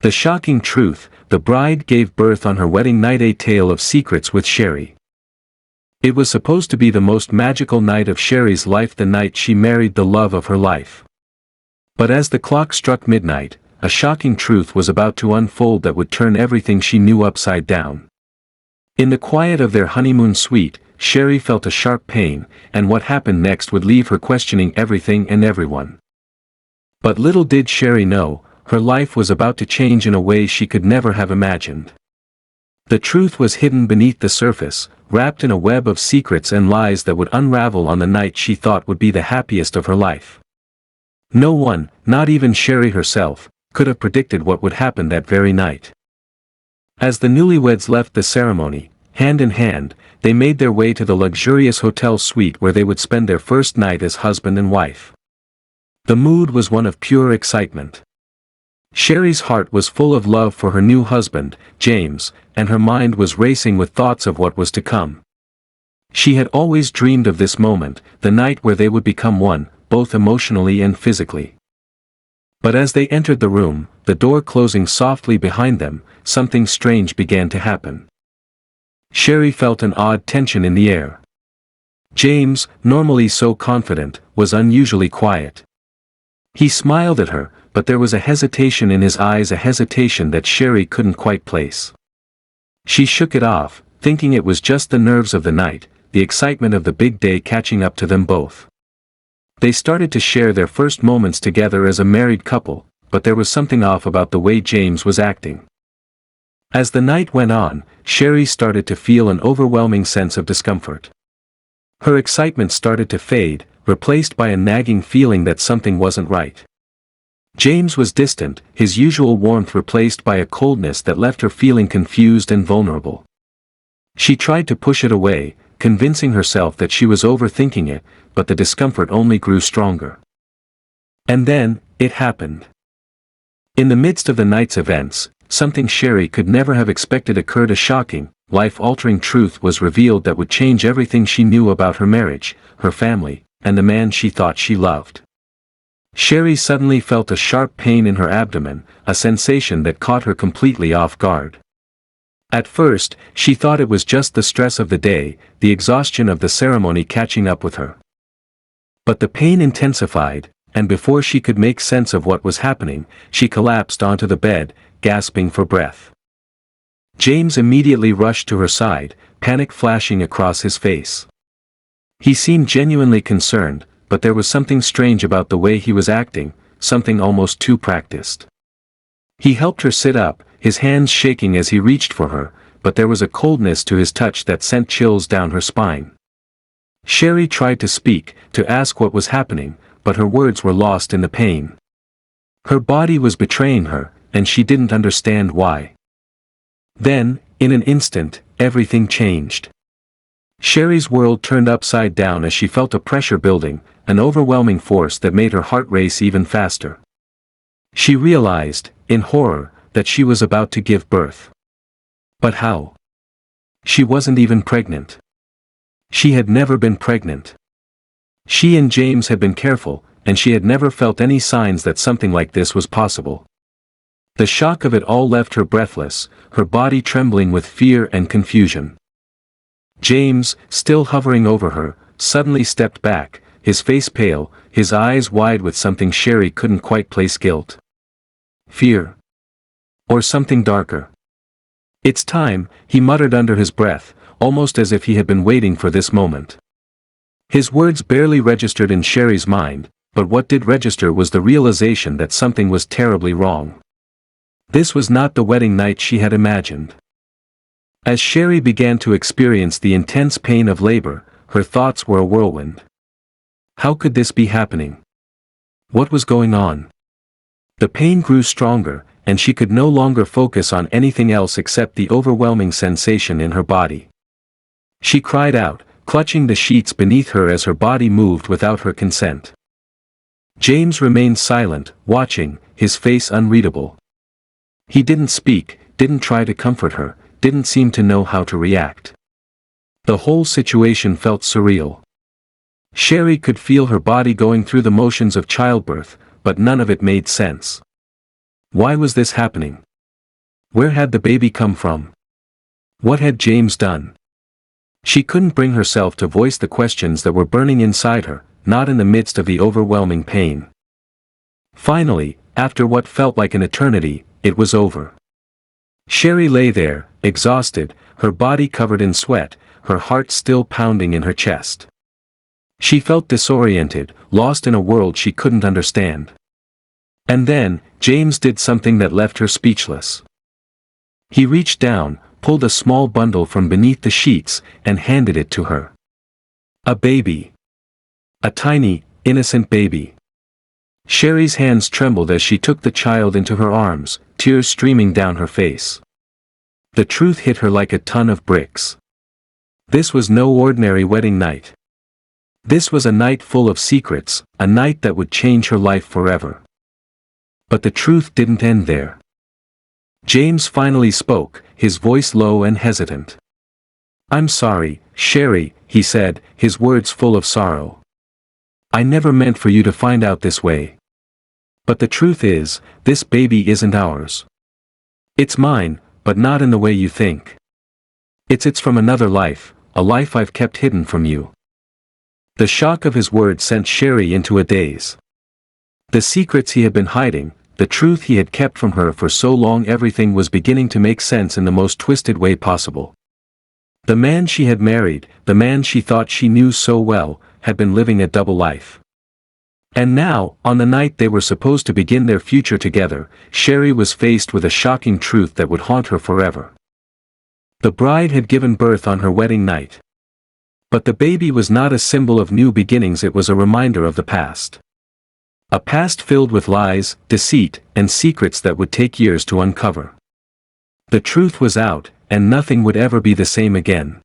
The shocking truth: the bride gave birth on her wedding night. A tale of secrets with Sherry. It was supposed to be the most magical night of Sherry's life, the night she married the love of her life. But as the clock struck midnight, a shocking truth was about to unfold that would turn everything she knew upside down. In the quiet of their honeymoon suite, Sherry felt a sharp pain, and what happened next would leave her questioning everything and everyone. But little did Sherry know, her life was about to change in a way she could never have imagined. The truth was hidden beneath the surface, wrapped in a web of secrets and lies that would unravel on the night she thought would be the happiest of her life. No one, not even Sherry herself, could have predicted what would happen that very night. As the newlyweds left the ceremony, hand in hand, they made their way to the luxurious hotel suite where they would spend their first night as husband and wife. The mood was one of pure excitement. Sherry's heart was full of love for her new husband, James, and her mind was racing with thoughts of what was to come. She had always dreamed of this moment, the night where they would become one, both emotionally and physically. But as they entered the room, the door closing softly behind them, something strange began to happen. Sherry felt an odd tension in the air. James, normally so confident, was unusually quiet. He smiled at her, but there was a hesitation in his eyes, a hesitation that Sherry couldn't quite place. She shook it off, thinking it was just the nerves of the night, the excitement of the big day catching up to them both. They started to share their first moments together as a married couple, but there was something off about the way James was acting. As the night went on, Sherry started to feel an overwhelming sense of discomfort. Her excitement started to fade, replaced by a nagging feeling that something wasn't right. James was distant, his usual warmth replaced by a coldness that left her feeling confused and vulnerable. She tried to push it away, convincing herself that she was overthinking it, but the discomfort only grew stronger. And then, it happened. In the midst of the night's events, something Sherry could never have expected occurred. A shocking, life-altering truth was revealed that would change everything she knew about her marriage, her family, and the man she thought she loved. Sherry suddenly felt a sharp pain in her abdomen, a sensation that caught her completely off guard. At first, she thought it was just the stress of the day, the exhaustion of the ceremony catching up with her. But the pain intensified, and before she could make sense of what was happening, she collapsed onto the bed, gasping for breath. James immediately rushed to her side, panic flashing across his face. He seemed genuinely concerned, but there was something strange about the way he was acting, something almost too practiced. He helped her sit up, his hands shaking as he reached for her, but there was a coldness to his touch that sent chills down her spine. Sherry tried to speak, to ask what was happening, but her words were lost in the pain. Her body was betraying her, and she didn't understand why. Then, in an instant, everything changed. Sherry's world turned upside down as she felt a pressure building, an overwhelming force that made her heart race even faster. She realized, in horror, that she was about to give birth. But how? She wasn't even pregnant. She had never been pregnant. She and James had been careful, and she had never felt any signs that something like this was possible. The shock of it all left her breathless, her body trembling with fear and confusion. James, still hovering over her, suddenly stepped back, his face pale, his eyes wide with something Sherry couldn't quite place: guilt, fear, or something darker. "It's time," he muttered under his breath, almost as if he had been waiting for this moment. His words barely registered in Sherry's mind, but what did register was the realization that something was terribly wrong. This was not the wedding night she had imagined. As Sherry began to experience the intense pain of labor, her thoughts were a whirlwind. How could this be happening? What was going on? The pain grew stronger, and she could no longer focus on anything else except the overwhelming sensation in her body. She cried out, clutching the sheets beneath her as her body moved without her consent. James remained silent, watching, his face unreadable. He didn't speak, didn't try to comfort her, didn't seem to know how to react. The whole situation felt surreal. Sherry could feel her body going through the motions of childbirth, but none of it made sense. Why was this happening? Where had the baby come from? What had James done? She couldn't bring herself to voice the questions that were burning inside her, not in the midst of the overwhelming pain. Finally, after what felt like an eternity, it was over. Sherry lay there, exhausted, her body covered in sweat, her heart still pounding in her chest. She felt disoriented, lost in a world she couldn't understand. And then, James did something that left her speechless. He reached down, pulled a small bundle from beneath the sheets, and handed it to her. A baby. A tiny, innocent baby. Sherry's hands trembled as she took the child into her arms, tears streaming down her face. The truth hit her like a ton of bricks. This was no ordinary wedding night. This was a night full of secrets, a night that would change her life forever. But the truth didn't end there. James finally spoke, his voice low and hesitant. "I'm sorry, Sherry," he said, his words full of sorrow. "I never meant for you to find out this way. But the truth is, this baby isn't ours. It's mine, but not in the way you think. It's from another life, a life I've kept hidden from you." The shock of his words sent Sherry into a daze. The secrets he had been hiding, the truth he had kept from her for so long, everything was beginning to make sense in the most twisted way possible. The man she had married, the man she thought she knew so well, had been living a double life. And now, on the night they were supposed to begin their future together, Sherry was faced with a shocking truth that would haunt her forever. The bride had given birth on her wedding night. But the baby was not a symbol of new beginnings, it was a reminder of the past. A past filled with lies, deceit, and secrets that would take years to uncover. The truth was out, and nothing would ever be the same again.